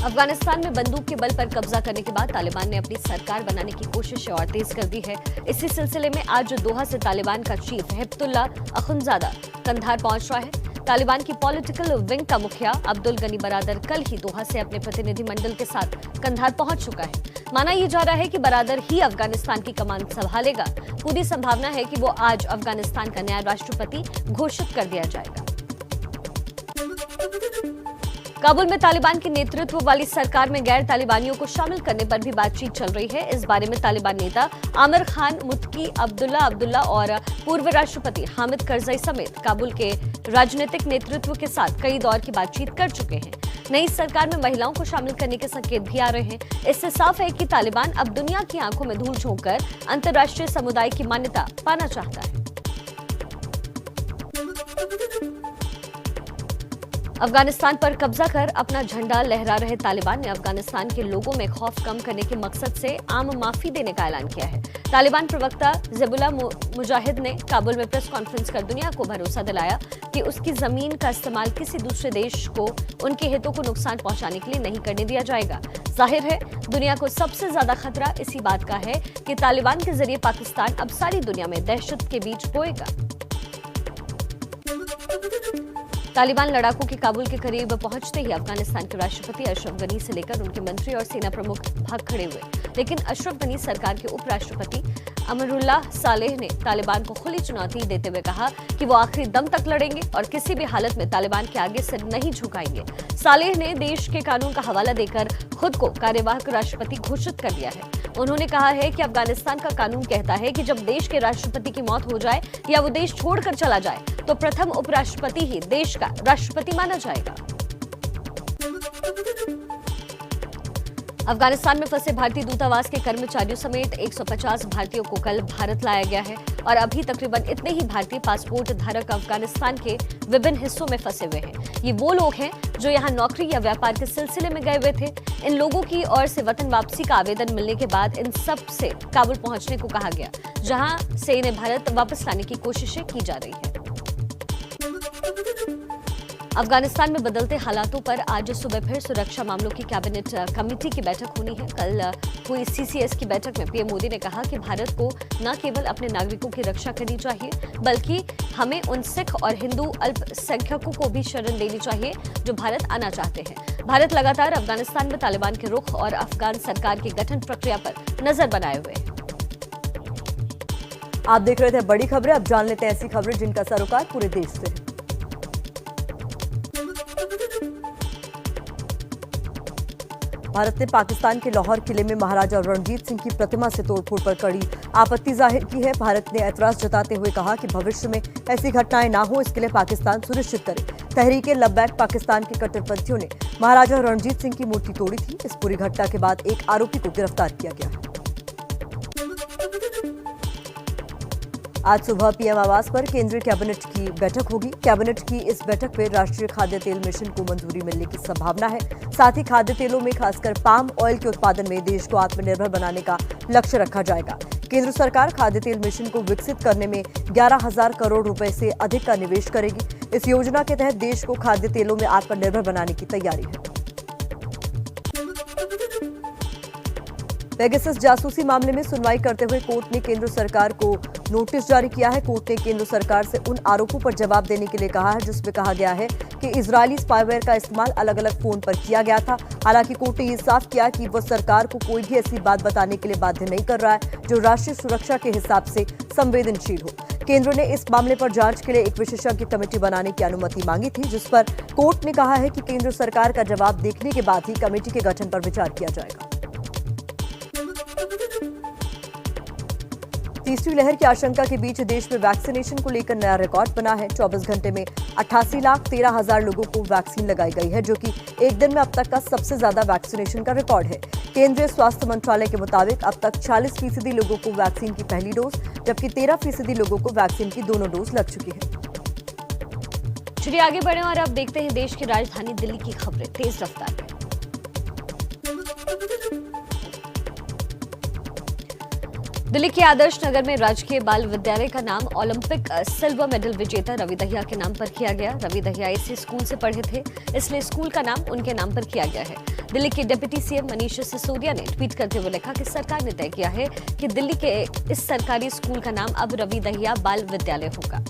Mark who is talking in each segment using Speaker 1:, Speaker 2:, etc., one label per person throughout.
Speaker 1: अफगानिस्तान में बंदूक के बल पर कब्जा करने के बाद तालिबान ने अपनी सरकार बनाने की कोशिश और तेज कर दी है। इसी सिलसिले में आज दोहा से तालिबान का चीफ हिब्तुल्लाह अखुंजादा कंधार पहुंच रहा है। तालिबान की पॉलिटिकल विंग का मुखिया अब्दुल गनी बरादर कल ही दोहा से अपने प्रतिनिधिमंडल के साथ कंधार पहुंच चुका है। माना यह जा रहा है कि बरादर ही अफगानिस्तान की कमान संभालेगा। पूरी संभावना है कि वो आज अफगानिस्तान का नया राष्ट्रपति घोषित कर दिया जाएगा। काबुल में तालिबान के नेतृत्व वाली सरकार में गैर तालिबानियों को शामिल करने पर भी बातचीत चल रही है। इस बारे में तालिबान नेता आमिर खान मुत्की अब्दुल्ला और पूर्व राष्ट्रपति हामिद करजई समेत काबुल के राजनीतिक नेतृत्व के साथ कई दौर की बातचीत कर चुके हैं। नई सरकार में महिलाओं को शामिल करने के संकेत भी आ रहे हैं। इससे साफ है कि तालिबान अब दुनिया की आंखों में धूल झोंककर अंतर्राष्ट्रीय समुदाय की मान्यता पाना चाहता है। अफगानिस्तान पर कब्जा कर अपना झंडा लहरा रहे तालिबान ने अफगानिस्तान के लोगों में खौफ कम करने के मकसद से आम माफी देने का ऐलान किया है। तालिबान प्रवक्ता ज़बिहुल्लाह मुजाहिद ने काबुल में प्रेस कॉन्फ्रेंस कर दुनिया को भरोसा दिलाया कि उसकी जमीन का इस्तेमाल किसी दूसरे देश को उनके हितों को नुकसान पहुंचाने के लिए नहीं करने दिया जाएगा। जाहिर है दुनिया को सबसे ज्यादा खतरा इसी बात का है कि तालिबान के जरिए पाकिस्तान अब सारी दुनिया में दहशत के बीज बोएगा। तालिबान लड़ाकों के काबुल के करीब पहुंचते ही अफगानिस्तान के राष्ट्रपति अशरफ गनी से लेकर उनके मंत्री और सेना प्रमुख भाग खड़े हुए, लेकिन अशरफ गनी सरकार के उपराष्ट्रपति अमरुल्लाह सालेह ने तालिबान को खुली चुनौती देते हुए कहा कि वो आखिरी दम तक लड़ेंगे और किसी भी हालत में तालिबान के आगे सिर नहीं झुकाएंगे। सालेह ने देश के कानून का हवाला देकर खुद को कार्यवाहक राष्ट्रपति घोषित कर दिया है। उन्होंने कहा है कि अफगानिस्तान का कानून कहता है कि जब देश के राष्ट्रपति की मौत हो जाए या वो देश छोड़कर चला जाए तो प्रथम उपराष्ट्रपति ही देश का राष्ट्रपति माना जाएगा। अफगानिस्तान में फंसे भारतीय दूतावास के कर्मचारियों समेत 150 भारतीयों को कल भारत लाया गया है और अभी तकरीबन इतने ही भारतीय पासपोर्ट धारक अफगानिस्तान के विभिन्न हिस्सों में फंसे हुए हैं। ये वो लोग हैं जो यहाँ नौकरी या व्यापार के सिलसिले में गए हुए थे। इन लोगों की ओर से वतन वापसी का आवेदन मिलने के बाद इन सब से काबुल पहुंचने को कहा गया, जहां से इन्हें भारत वापस लाने की कोशिशें की जा रही है। अफगानिस्तान में बदलते हालातों पर आज सुबह फिर सुरक्षा मामलों की कैबिनेट कमेटी की बैठक होनी है। कल हुई सीसीएस की बैठक में पीएम मोदी ने कहा कि भारत को न केवल अपने नागरिकों की रक्षा करनी चाहिए बल्कि हमें उन सिख और हिंदू अल्पसंख्यकों को भी शरण देनी चाहिए जो भारत आना चाहते हैं। भारत लगातार अफगानिस्तान में तालिबान के रुख और अफगान सरकार की गठन प्रक्रिया पर नजर बनाए हुए है।
Speaker 2: आप देख रहे थे बड़ी खबरें। अब जान लेते हैं ऐसी खबरें जिनका सरोकार पूरे देश से है। भारत ने पाकिस्तान के लाहौर किले में महाराजा रणजीत सिंह की प्रतिमा से तोड़फोड़ पर कड़ी आपत्ति जाहिर की है। भारत ने ऐतराज जताते हुए कहा कि भविष्य में ऐसी घटनाएं ना हो, इसके लिए पाकिस्तान सुनिश्चित करे। तहरीके लब्बैक पाकिस्तान के कट्टरपंथियों ने महाराजा रणजीत सिंह की मूर्ति तोड़ी थी। इस पूरी घटना के बाद एक आरोपी को गिरफ्तार किया गया है। आज सुबह पीएम आवास पर केंद्रीय कैबिनेट की बैठक होगी। कैबिनेट की इस बैठक में राष्ट्रीय खाद्य तेल मिशन को मंजूरी मिलने की संभावना है। साथ ही खाद्य तेलों में खासकर पाम ऑयल के उत्पादन में देश को आत्मनिर्भर बनाने का लक्ष्य रखा जाएगा। केंद्र सरकार खाद्य तेल मिशन को विकसित करने में 11,000 करोड़ रुपए से अधिक का निवेश करेगी। इस योजना के तहत देश को खाद्य तेलों में आत्मनिर्भर बनाने की तैयारी है। पेगासस जासूसी मामले में सुनवाई करते हुए कोर्ट ने केंद्र सरकार को नोटिस जारी किया है। कोर्ट ने केंद्र सरकार से उन आरोपों पर जवाब देने के लिए कहा है जिसमें कहा गया है कि इजरायली स्पाईवेयर का इस्तेमाल अलग अलग फोन पर किया गया था। हालांकि कोर्ट ने ये साफ किया कि वह सरकार को कोई भी ऐसी बात बताने के लिए बाध्य नहीं कर रहा है जो राष्ट्रीय सुरक्षा के हिसाब से संवेदनशील हो। केंद्र ने इस मामले पर जांच के लिए एक विशेषज्ञ कमेटी बनाने की अनुमति मांगी थी, जिस पर कोर्ट ने कहा है कि केंद्र सरकार का जवाब देखने के बाद ही कमेटी के गठन पर विचार किया जाएगा। तीसरी लहर की आशंका के बीच देश में वैक्सीनेशन को लेकर नया रिकॉर्ड बना है। 24 घंटे में 88,13,000 लोगों को वैक्सीन लगाई गई है, जो कि एक दिन में अब तक का सबसे ज्यादा वैक्सीनेशन का रिकॉर्ड है। केंद्रीय स्वास्थ्य मंत्रालय के मुताबिक अब तक 40% लोगों को वैक्सीन की पहली डोज जबकि 13% लोगों को वैक्सीन की दोनों डोज लग चुकी है।
Speaker 1: चलिए आगे बढ़े और अब देखते हैं देश की राजधानी दिल्ली की खबरें तेज रफ्तार में। दिल्ली के आदर्श नगर में राजकीय बाल विद्यालय का नाम ओलंपिक सिल्वर मेडल विजेता रवि दहिया के नाम पर किया गया। रवि दहिया इसी स्कूल से पढ़े थे, इसलिए स्कूल का नाम उनके नाम पर किया गया है। दिल्ली के डिप्टी सीएम मनीष सिसोदिया ने ट्वीट करते हुए लिखा कि सरकार ने तय किया है कि दिल्ली के इस सरकारी स्कूल का नाम अब रवि दहिया बाल विद्यालय होगा।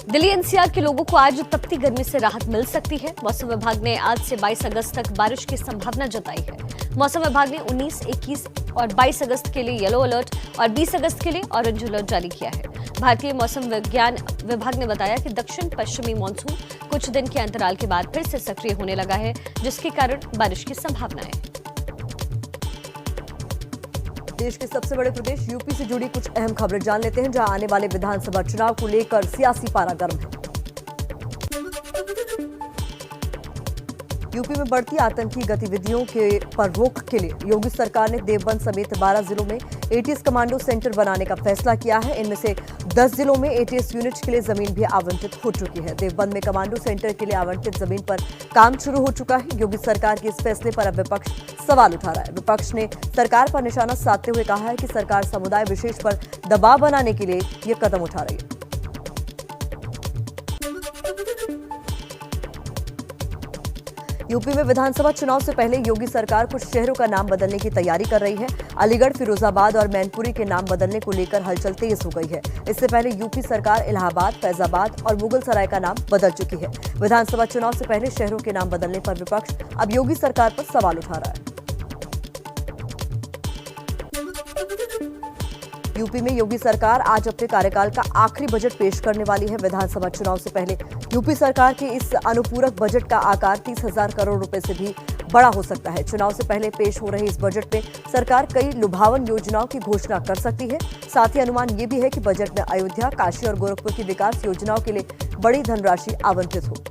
Speaker 1: दिल्ली एनसीआर के लोगों को आज तपती गर्मी से राहत मिल सकती है। मौसम विभाग ने आज से 22 अगस्त तक बारिश की संभावना जताई है। मौसम विभाग ने 19, 21 और 22 अगस्त के लिए येलो अलर्ट और 20 अगस्त के लिए ऑरेंज अलर्ट जारी किया है। भारतीय मौसम विज्ञान विभाग ने बताया कि दक्षिण पश्चिमी मानसून कुछ दिन के अंतराल के बाद फिर से सक्रिय होने लगा है, जिसके कारण बारिश की संभावना है।
Speaker 2: देश के सबसे बड़े प्रदेश यूपी से जुड़ी कुछ अहम खबरें जान लेते हैं, जहां आने वाले विधानसभा चुनाव को लेकर सियासी पारा गर्म है। यूपी में बढ़ती आतंकी गतिविधियों पर रोक के लिए योगी सरकार ने देवबंद समेत 12 जिलों में एटीएस कमांडो सेंटर बनाने का फैसला किया है। इनमें से 10 जिलों में एटीएस यूनिट के लिए जमीन भी आवंटित हो चुकी है। देवबंद में कमांडो सेंटर के लिए आवंटित जमीन पर काम शुरू हो चुका है। योगी सरकार के इस फैसले पर अब विपक्ष सवाल उठा रहा है। विपक्ष ने सरकार पर निशाना साधते हुए कहा है कि सरकार समुदाय विशेष पर दबाव बनाने के लिए ये कदम उठा रही है। यूपी में विधानसभा चुनाव से पहले योगी सरकार कुछ शहरों का नाम बदलने की तैयारी कर रही है। अलीगढ़, फिरोजाबाद और मैनपुरी के नाम बदलने को लेकर हलचल तेज हो गई है। इससे पहले यूपी सरकार इलाहाबाद, फैजाबाद और मुगलसराय का नाम बदल चुकी है। विधानसभा चुनाव से पहले शहरों के नाम बदलने पर विपक्ष अब योगी सरकार पर सवाल उठा रहा है। यूपी में योगी सरकार आज अपने कार्यकाल का आखिरी बजट पेश करने वाली है। विधानसभा चुनाव से पहले यूपी सरकार के इस अनुपूरक बजट का आकार 30,000 करोड़ रुपए से भी बड़ा हो सकता है। चुनाव से पहले पेश हो रहे इस बजट में सरकार कई लुभावन योजनाओं की घोषणा कर सकती है। साथ ही अनुमान ये भी है कि बजट में अयोध्या, काशी और गोरखपुर की विकास योजनाओं के लिए बड़ी धनराशि आवंटित हो।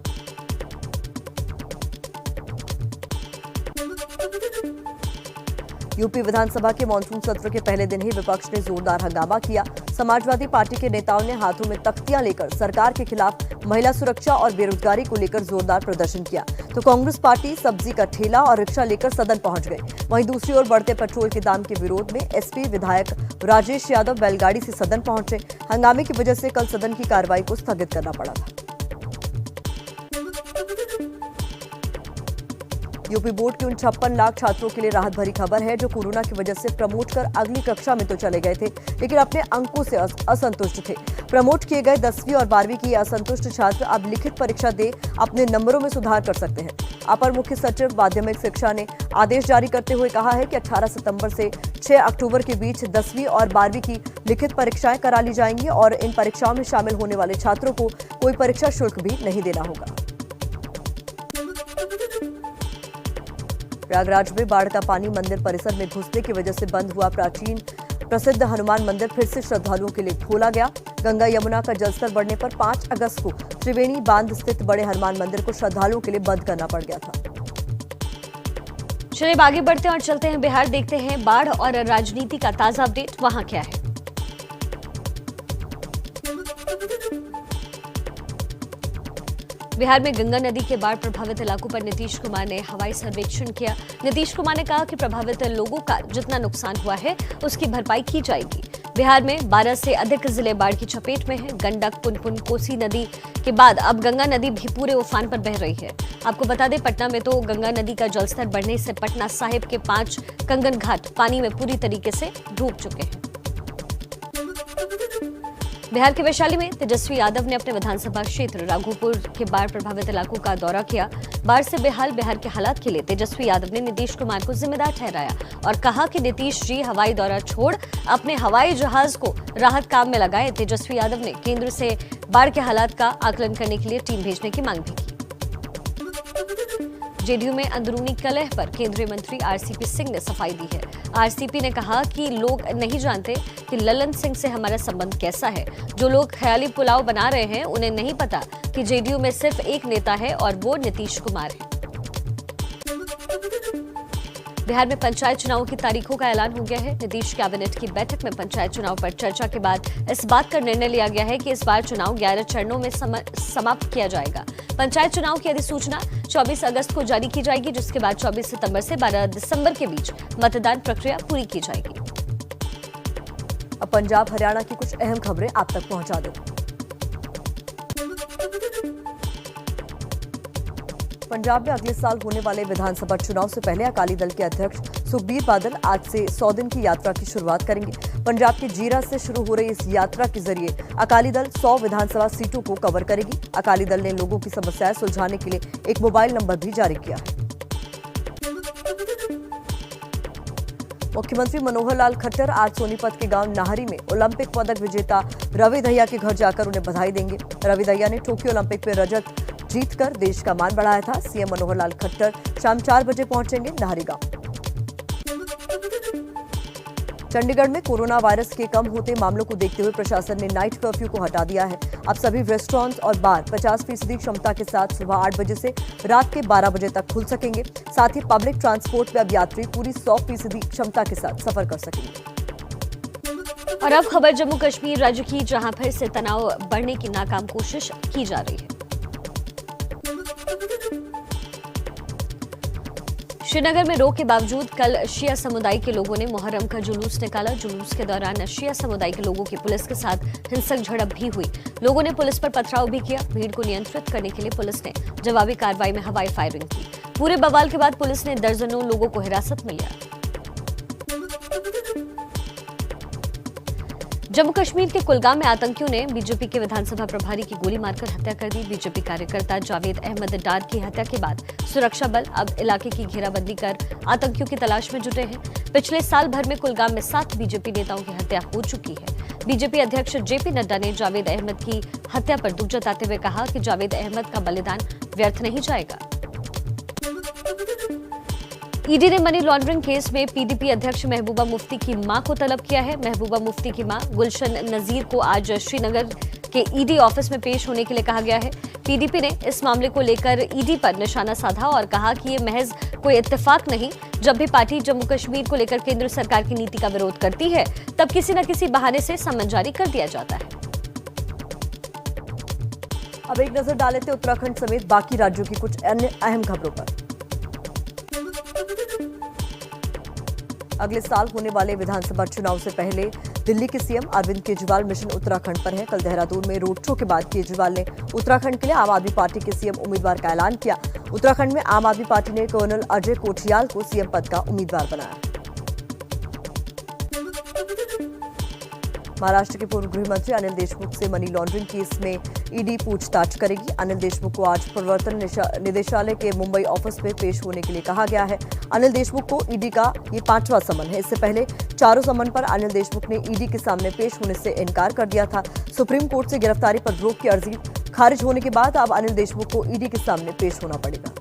Speaker 2: यूपी विधानसभा के मानसून सत्र के पहले दिन ही विपक्ष ने जोरदार हंगामा किया। समाजवादी पार्टी के नेताओं ने हाथों में तख्तियां लेकर सरकार के खिलाफ महिला सुरक्षा और बेरोजगारी को लेकर जोरदार प्रदर्शन किया, तो कांग्रेस पार्टी सब्जी का ठेला और रिक्शा लेकर सदन पहुंच गए। वहीं दूसरी ओर बढ़ते पेट्रोल के दाम के विरोध में एसपी विधायक राजेश यादव बैलगाड़ी से सदन पहुंचे। हंगामे की वजह से कल सदन की कार्रवाई को स्थगित करना पड़ा था। यूपी बोर्ड के उन 56 लाख छात्रों के लिए राहत भरी खबर है जो कोरोना की वजह से प्रमोट कर अगली कक्षा में तो चले गए थे, लेकिन अपने अंकों से असंतुष्ट थे। प्रमोट किए गए 10वीं और 12वीं के असंतुष्ट छात्र अब लिखित परीक्षा दे अपने नंबरों में सुधार कर सकते हैं। अपर मुख्य सचिव माध्यमिक शिक्षा ने आदेश जारी करते हुए कहा है कि 18 सितंबर से 6 अक्टूबर के बीच 10वीं और 12वीं की लिखित परीक्षाएं करा ली जाएंगी और इन परीक्षाओं में शामिल होने वाले छात्रों को कोई परीक्षा शुल्क भी नहीं देना होगा। प्रयागराज में बाढ़ का पानी मंदिर परिसर में घुसने की वजह से बंद हुआ प्राचीन प्रसिद्ध हनुमान मंदिर फिर से श्रद्धालुओं के लिए खोला गया। गंगा यमुना का जलस्तर बढ़ने पर 5 अगस्त को त्रिवेणी बांध स्थित बड़े हनुमान मंदिर को श्रद्धालुओं के लिए बंद करना पड़ गया था।
Speaker 1: चलिए आगे बढ़ते हैं और चलते हैं बिहार, देखते हैं बाढ़ और राजनीति का ताजा अपडेट वहां क्या है। बिहार में गंगा नदी के बाढ़ प्रभावित इलाकों पर नीतीश कुमार ने हवाई सर्वेक्षण किया। नीतीश कुमार ने कहा कि प्रभावित लोगों का जितना नुकसान हुआ है उसकी भरपाई की जाएगी। बिहार में 12 से अधिक जिले बाढ़ की चपेट में हैं। गंडक, पुनपुन, कोसी नदी के बाद अब गंगा नदी भी पूरे उफान पर बह रही है। आपको बता दें, पटना में तो गंगा नदी का जलस्तर बढ़ने से पटना साहिब के 5 कंगन घाट पानी में पूरी तरीके से डूब चुके हैं। बिहार के वैशाली में तेजस्वी यादव ने अपने विधानसभा क्षेत्र राघोपुर के बाढ़ प्रभावित इलाकों का दौरा किया। बाढ़ से बेहाल बिहार के हालात के लिए तेजस्वी यादव ने नीतीश कुमार को जिम्मेदार ठहराया और कहा कि नीतीश जी हवाई दौरा छोड़ अपने हवाई जहाज को राहत काम में लगाए। तेजस्वी यादव ने केंद्र से बाढ़ के हालात का आकलन करने के लिए टीम भेजने की मांग भी की। जेडीयू में अंदरूनी कलह पर केंद्रीय मंत्री आरसीपी सिंह ने सफाई दी है। आरसीपी ने कहा कि लोग नहीं जानते कि ललन सिंह से हमारा संबंध कैसा है। जो लोग ख्याली पुलाव बना रहे हैं उन्हें नहीं पता कि जेडीयू में सिर्फ एक नेता है और वो नीतीश कुमार है। बिहार में पंचायत चुनावों की तारीखों का ऐलान हो गया है। नीतीश कैबिनेट की बैठक में पंचायत चुनाव पर चर्चा के बाद इस बात का निर्णय लिया गया है कि इस बार चुनाव 11 चरणों में समाप्त किया जाएगा। पंचायत चुनाव की अधिसूचना 24 अगस्त को जारी की जाएगी, जिसके बाद 24 सितंबर से 12 दिसंबर के बीच मतदान प्रक्रिया पूरी की जाएगी।
Speaker 2: अब पंजाब हरियाणा की कुछ अहम खबरें आप तक पहुंचा दें। पंजाब में अगले साल होने वाले विधानसभा चुनाव से पहले अकाली दल के अध्यक्ष सुखबीर बादल आज से 100 दिन की यात्रा की शुरुआत करेंगे। पंजाब के जीरा से शुरू हो रही इस यात्रा के जरिए अकाली दल 100 विधानसभा सीटों को कवर करेगी। अकाली दल ने लोगों की समस्याएं सुलझाने के लिए एक मोबाइल नंबर भी जारी किया है। मुख्यमंत्री मनोहर लाल खट्टर आज सोनीपत के गांव नाहरी में ओलंपिक पदक विजेता रवि दहिया के घर जाकर उन्हें बधाई देंगे। रवि दहिया ने टोक्यो ओलंपिक में रजत जीतकर देश का मान बढ़ाया था। सीएम मनोहर लाल खट्टर शाम 4 बजे पहुंचेंगे नाहरी गांव। चंडीगढ़ में कोरोना वायरस के कम होते मामलों को देखते हुए प्रशासन ने नाइट कर्फ्यू को हटा दिया है। अब सभी रेस्टोरेंट्स और बार 50% क्षमता के साथ सुबह 8 बजे से रात के 12 बजे तक खुल सकेंगे। साथ ही पब्लिक ट्रांसपोर्ट में अब यात्री पूरी 100% क्षमता के साथ सफर कर सकेंगे।
Speaker 1: और अब खबर जम्मू कश्मीर राज्य की, जहां फिर से तनाव बढ़ने की नाकाम कोशिश की जा रही है। श्रीनगर में रोक के बावजूद कल शिया समुदाय के लोगों ने मुहर्रम का जुलूस निकाला। जुलूस के दौरान शिया समुदाय के लोगों की पुलिस के साथ हिंसक झड़प भी हुई। लोगों ने पुलिस पर पथराव भी किया। भीड़ को नियंत्रित करने के लिए पुलिस ने जवाबी कार्रवाई में हवाई फायरिंग की। पूरे बवाल के बाद पुलिस ने दर्जनों लोगों को हिरासत में लिया। जम्मू कश्मीर के कुलगाम में आतंकियों ने बीजेपी के विधानसभा प्रभारी की गोली मारकर हत्या कर दी। बीजेपी कार्यकर्ता जावेद अहमद डार की हत्या के बाद सुरक्षा बल अब इलाके की घेराबंदी कर आतंकियों की तलाश में जुटे हैं। पिछले साल भर में कुलगाम में 7 बीजेपी नेताओं की हत्या हो चुकी है। बीजेपी अध्यक्ष जेपी नड्डा ने जावेद अहमद की हत्या पर दुख जताते हुए कहा कि जावेद अहमद का बलिदान व्यर्थ नहीं जाएगा। ईडी ने मनी लॉन्ड्रिंग केस में पीडीपी अध्यक्ष महबूबा मुफ्ती की मां को तलब किया है। महबूबा मुफ्ती की मां गुलशन नजीर को आज श्रीनगर के ईडी ऑफिस में पेश होने के लिए कहा गया है। पीडीपी ने इस मामले को लेकर ईडी पर निशाना साधा और कहा कि ये महज कोई इत्तेफाक नहीं। जब भी पार्टी जम्मू कश्मीर को लेकर केंद्र सरकार की नीति का विरोध करती है, तब किसी न किसी बहाने से समन जारी कर दिया जाता है।
Speaker 2: अब एक नजर डाल लेते उत्तराखंड समेत बाकी राज्यों की कुछ अन्य अहम खबरों पर। अगले साल होने वाले विधानसभा चुनाव से पहले दिल्ली के सीएम अरविंद केजरीवाल मिशन उत्तराखंड पर हैं। कल देहरादून में रोड शो के बाद केजरीवाल ने उत्तराखंड के लिए आम आदमी पार्टी के सीएम उम्मीदवार का ऐलान किया। उत्तराखंड में आम आदमी पार्टी ने कर्नल अजय कोठियाल को सीएम पद का उम्मीदवार बनाया। महाराष्ट्र के पूर्व गृह मंत्री अनिल देशमुख से मनी लॉन्ड्रिंग केस में ईडी पूछताछ करेगी। अनिल देशमुख को आज प्रवर्तन निदेशालय के मुंबई ऑफिस में पेश होने के लिए कहा गया है। अनिल देशमुख को ईडी का ये 5वां समन है। इससे पहले 4 समन पर अनिल देशमुख ने ईडी के सामने पेश होने से इनकार कर दिया था। सुप्रीम कोर्ट से गिरफ्तारी पर रोक की अर्जी खारिज होने के बाद अब अनिल देशमुख को ईडी के सामने पेश होना पड़ेगा।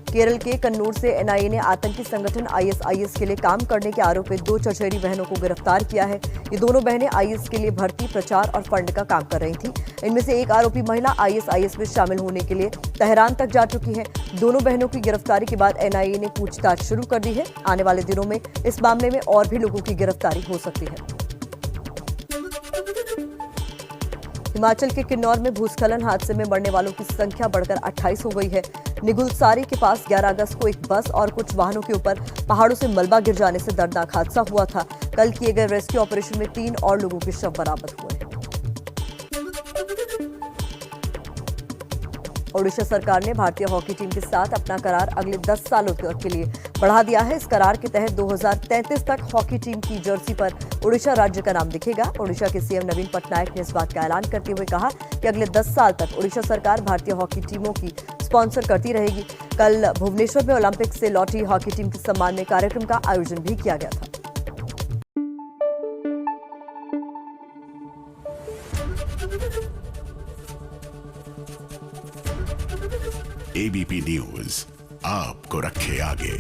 Speaker 2: केरल के कन्नौर से एनआईए ने आतंकी संगठन आईएसआईएस के लिए काम करने के आरोप में 2 चचेरी बहनों को गिरफ्तार किया है। ये दोनों बहनें आईएस के लिए भर्ती, प्रचार और फंड का काम कर रही थीं। इनमें से एक आरोपी महिला आईएसआईएस में शामिल होने के लिए तेहरान तक जा चुकी है। दोनों बहनों की गिरफ्तारी के बाद एनआईए ने पूछताछ शुरू कर दी है। आने वाले दिनों में इस मामले में और भी लोगों की गिरफ्तारी हो सकती है। हिमाचल के किन्नौर में भूस्खलन हादसे में मरने वालों की संख्या बढ़कर 28 हो गई है। निगुलसारी के पास 11 अगस्त को एक बस और कुछ वाहनों के ऊपर पहाड़ों से मलबा गिर जाने से दर्दनाक हादसा हुआ था। कल किए गए रेस्क्यू ऑपरेशन में 3 और लोगों के शव बरामद हुए। ओडिशा सरकार ने भारतीय हॉकी टीम के साथ अपना करार अगले 10 सालों के लिए बढ़ा दिया है। इस करार के तहत 2033 तक हॉकी टीम की जर्सी पर ओडिशा राज्य का नाम दिखेगा। ओडिशा के सीएम नवीन पटनायक ने इस बात का ऐलान करते हुए कहा कि अगले 10 साल तक ओडिशा सरकार भारतीय हॉकी टीमों की स्पॉन्सर करती रहेगी। कल भुवनेश्वर में ओलंपिक से लौटी हॉकी टीम के सम्मान में कार्यक्रम का आयोजन भी किया गया था।
Speaker 3: एबीपी न्यूज आपको रखे आगे।